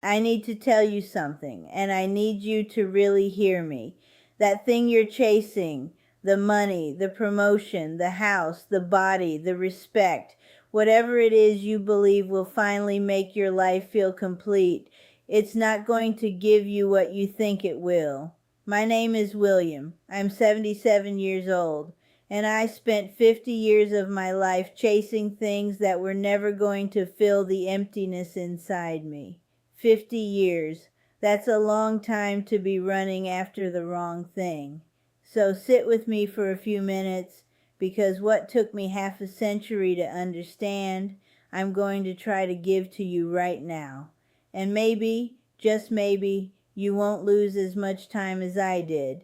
I need to tell you something, and I need you to really hear me. That thing you're chasing, the money, the promotion, the house, the body, the respect, whatever it is you believe will finally make your life feel complete, it's not going to give you what you think it will. My name is William. I'm 77 years old, and I spent 50 years of my life chasing things that were never going to fill the emptiness inside me. 50 years. That's a long time to be running after the wrong thing. So sit with me for a few minutes, because what took me half a century to understand, I'm going to try to give to you right now. And maybe, just maybe, you won't lose as much time as I did.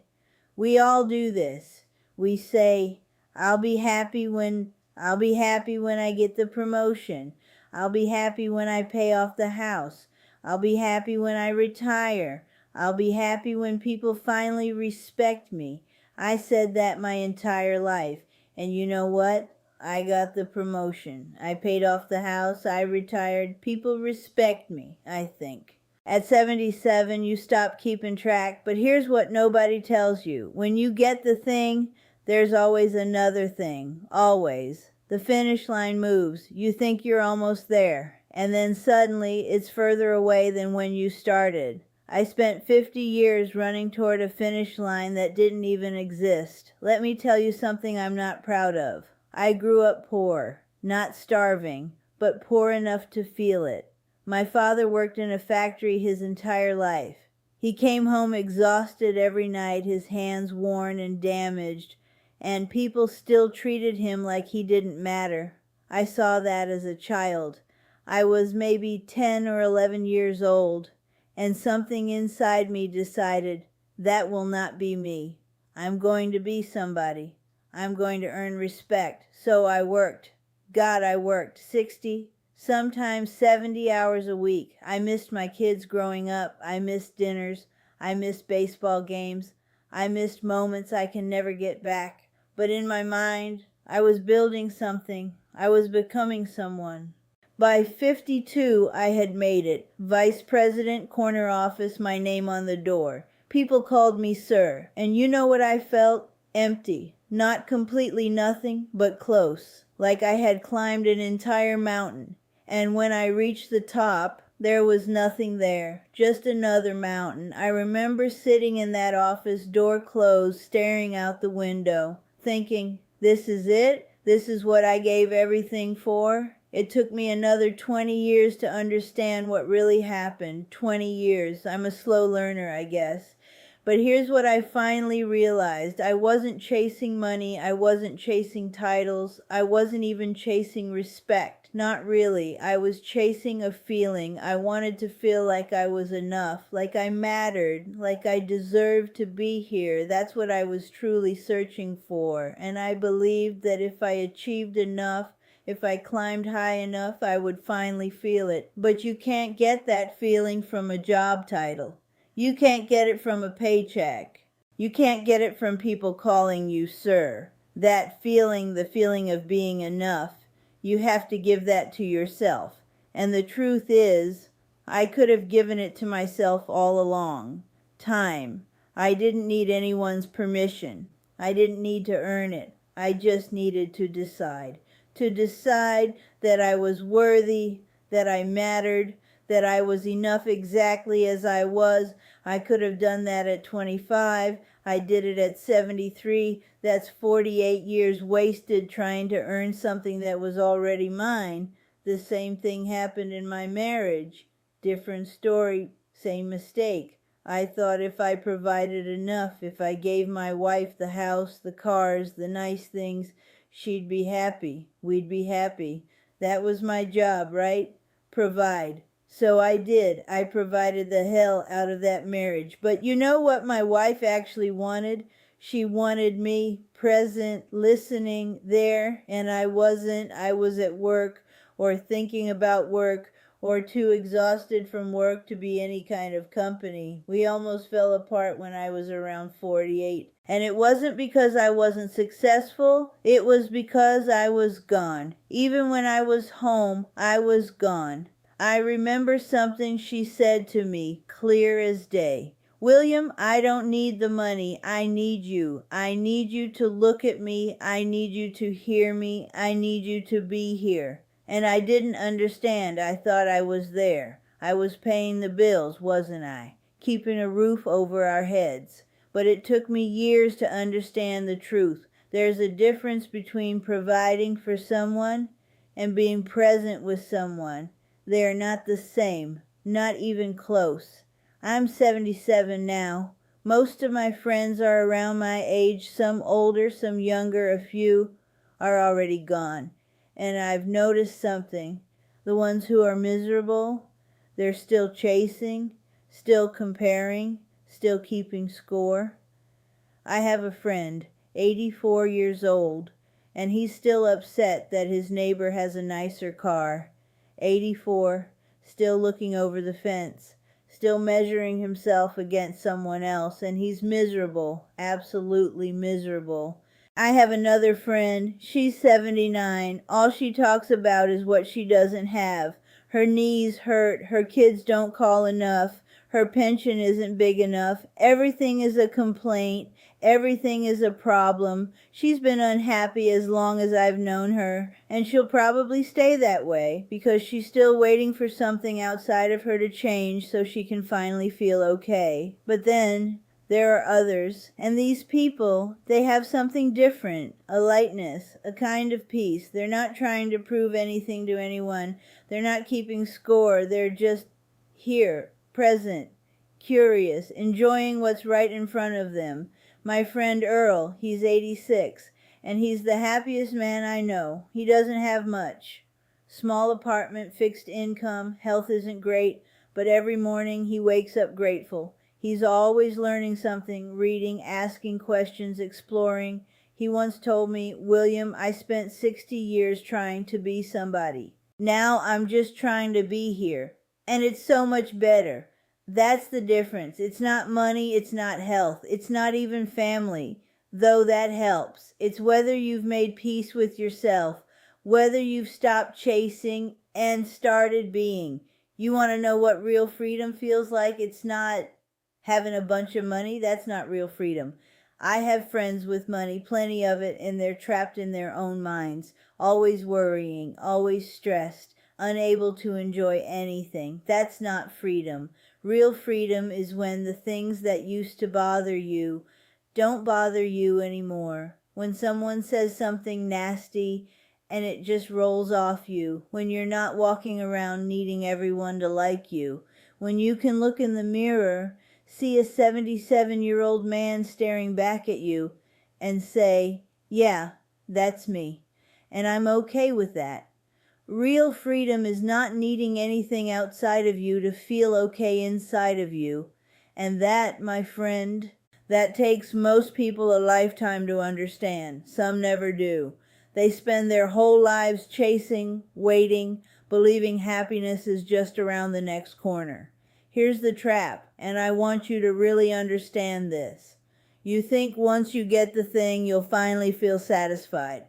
We all do this. We say, I'll be happy when I get the promotion. I'll be happy when I pay off the house. I'll be happy when I retire. I'll be happy when people finally respect me. I said that my entire life. And you know what? I got the promotion. I paid off the house. I retired. People respect me, I think. At 77, you stop keeping track. But here's what nobody tells you. When you get the thing, there's always another thing. Always. The finish line moves. You think you're almost there. And then suddenly it's further away than when you started. I spent 50 years running toward a finish line that didn't even exist. Let me tell you something I'm not proud of. I grew up poor, not starving, but poor enough to feel it. My father worked in a factory his entire life. He came home exhausted every night, his hands worn and damaged, and people still treated him like he didn't matter. I saw that as a child. I was maybe 10 or 11 years old, and something inside me decided, that will not be me. I'm going to be somebody. I'm going to earn respect. So I worked. God, I worked 60, sometimes 70 hours a week. I missed my kids growing up. I missed dinners. I missed baseball games. I missed moments I can never get back. But in my mind, I was building something. I was becoming someone. By 52, I had made it. Vice President, corner office, my name on the door. People called me sir. And you know what I felt? Empty. Not completely nothing, but close. Like I had climbed an entire mountain. And when I reached the top, there was nothing there. Just another mountain. I remember sitting in that office, door closed, staring out the window, thinking, this is it? This is what I gave everything for? It took me another 20 years to understand what really happened. 20 years. I'm a slow learner, I guess. But here's what I finally realized. I wasn't chasing money. I wasn't chasing titles. I wasn't even chasing respect. Not really. I was chasing a feeling. I wanted to feel like I was enough, like I mattered, like I deserved to be here. That's what I was truly searching for. And I believed that if I achieved enough, if I climbed high enough, I would finally feel it. But you can't get that feeling from a job title. You can't get it from a paycheck. You can't get it from people calling you sir. That feeling, the feeling of being enough, you have to give that to yourself. And the truth is, I could have given it to myself all along. Time. I didn't need anyone's permission. I didn't need to earn it. I just needed to decide. To decide that I was worthy, that I mattered, that I was enough exactly as I was. I could have done that at 25. I did it at 73. That's 48 years wasted trying to earn something that was already mine. The same thing happened in my marriage. Different story, same mistake. I thought if I provided enough, if I gave my wife the house, the cars, the nice things, she'd be happy. We'd be happy. That was my job, right? Provide. So I did. I provided the hell out of that marriage. But you know what my wife actually wanted? She wanted me present, listening, there, and I wasn't. I was at work or thinking about work or too exhausted from work to be any kind of company. We almost fell apart when I was around 48. And it wasn't because I wasn't successful. It was because I was gone. Even when I was home, I was gone. I remember something she said to me, clear as day. William, I don't need the money. I need you. I need you to look at me. I need you to hear me. I need you to be here. And I didn't understand. I thought I was there. I was paying the bills, wasn't I? Keeping a roof over our heads. But it took me years to understand the truth. There's a difference between providing for someone and being present with someone. They are not the same, not even close. I'm 77 now. Most of my friends are around my age, some older, some younger, a few are already gone. And I've noticed something. The ones who are miserable, they're still chasing, still comparing, still keeping score. I have a friend, 84 years old, and he's still upset that his neighbor has a nicer car. 84, still looking over the fence, still measuring himself against someone else, and he's miserable, absolutely miserable. I have another friend, she's 79. All she talks about is what she doesn't have. Her knees hurt, her kids don't call enough, her pension isn't big enough, everything is a complaint. Everything is a problem. She's been unhappy as long as I've known her, and she'll probably stay that way because she's still waiting for something outside of her to change so she can finally feel okay. But then there are others, and these people, they have something different, a lightness, a kind of peace. They're not trying to prove anything to anyone. They're not keeping score. They're just here, present, curious, enjoying what's right in front of them. My friend Earl, he's 86, and he's the happiest man I know. He doesn't have much. Small apartment, fixed income, health isn't great, but every morning he wakes up grateful. He's always learning something, reading, asking questions, exploring. He once told me, William, I spent 60 years trying to be somebody. Now I'm just trying to be here, and it's so much better. That's the difference. It's not money, it's not health, it's not even family, though that helps. It's whether you've made peace with yourself, whether you've stopped chasing and started being. You want to know what real freedom feels like? It's not having a bunch of money. That's not real freedom. I have friends with money, plenty of it, and they're trapped in their own minds, always worrying, always stressed, unable to enjoy anything. That's not freedom. Real freedom is when the things that used to bother you don't bother you anymore. When someone says something nasty and it just rolls off you. When you're not walking around needing everyone to like you. When you can look in the mirror, see a 77-year-old man staring back at you and say, yeah, that's me. And I'm okay with that. Real freedom is not needing anything outside of you to feel okay inside of you. And that, my friend, that takes most people a lifetime to understand. Some never do. They spend their whole lives chasing, waiting, believing happiness is just around the next corner. Here's the trap, and I want you to really understand this. You think once you get the thing, you'll finally feel satisfied.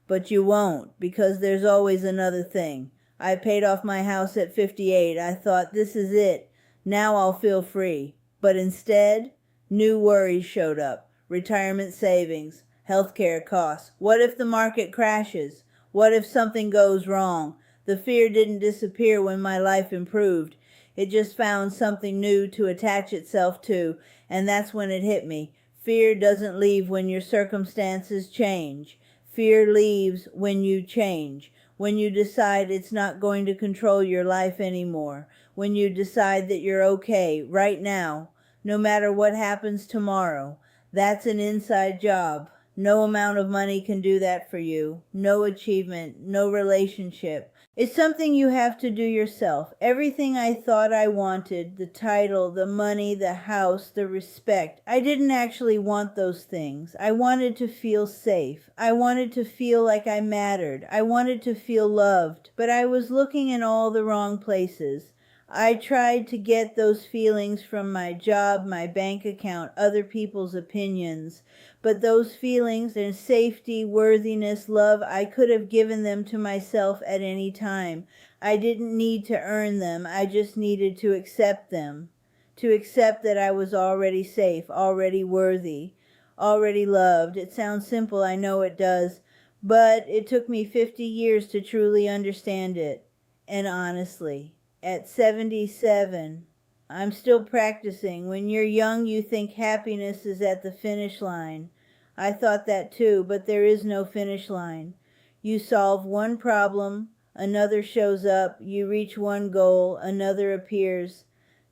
But you won't, because there's always another thing. I paid off my house at 58. I thought, this is it. Now I'll feel free. But instead, new worries showed up. Retirement savings, healthcare costs. What if the market crashes? What if something goes wrong? The fear didn't disappear when my life improved. It just found something new to attach itself to, and that's when it hit me. Fear doesn't leave when your circumstances change. Fear leaves when you change, when you decide it's not going to control your life anymore, when you decide that you're okay right now, no matter what happens tomorrow. That's an inside job. No amount of money can do that for you. No achievement, no relationship. It's something you have to do yourself. Everything I thought I wanted, the title, the money, the house, the respect, I didn't actually want those things. I wanted to feel safe. I wanted to feel like I mattered. I wanted to feel loved. But I was looking in all the wrong places. I tried to get those feelings from my job, my bank account, other people's opinions. But those feelings and safety, worthiness, love, I could have given them to myself at any time. I didn't need to earn them. I just needed to accept them. To accept that I was already safe, already worthy, already loved. It sounds simple, I know it does. But it took me 50 years to truly understand it. And honestly, at 77, I'm still practicing. When you're young, you think happiness is at the finish line. I thought that too, but there is no finish line. You solve one problem, another shows up, you reach one goal, another appears.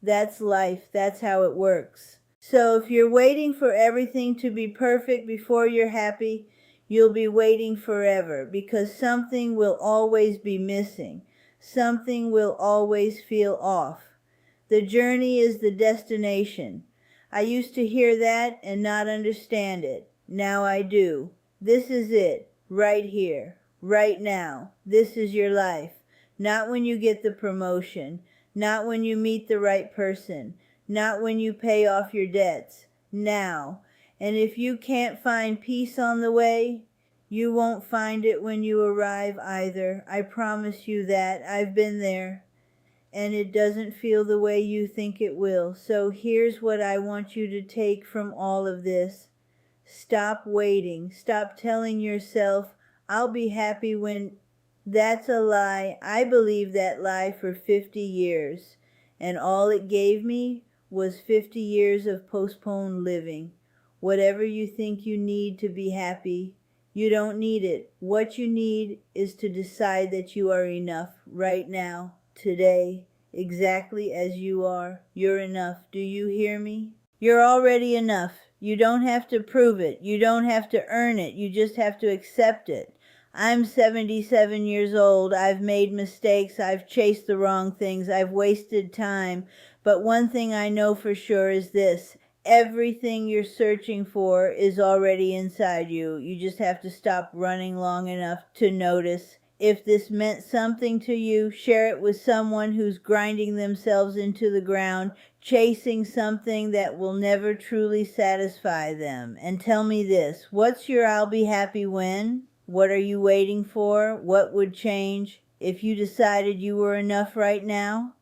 That's life. That's how it works. So if you're waiting for everything to be perfect before you're happy, you'll be waiting forever, because something will always be missing. Something will always feel off. The journey is the destination. I used to hear that and not understand it. Now I do. This is it, right here, right now. This is your life. Not when you get the promotion, not when you meet the right person, not when you pay off your debts. Now. And if you can't find peace on the way, you won't find it when you arrive either. I promise you that. I've been there. And it doesn't feel the way you think it will. So here's what I want you to take from all of this. Stop waiting. Stop telling yourself, I'll be happy when... That's a lie. I believed that lie for 50 years. And all it gave me was 50 years of postponed living. Whatever you think you need to be happy, you don't need it. What you need is to decide that you are enough right now, today, exactly as you are. You're enough. Do you hear me? You're already enough. You don't have to prove it. You don't have to earn it. You just have to accept it. I'm 77 years old. I've made mistakes. I've chased the wrong things. I've wasted time. But one thing I know for sure is this. Everything you're searching for is already inside you. You just have to stop running long enough to notice. If this meant something to you, share it with someone who's grinding themselves into the ground, chasing something that will never truly satisfy them. And tell me this, what's your I'll be happy when? What are you waiting for? What would change if you decided you were enough right now?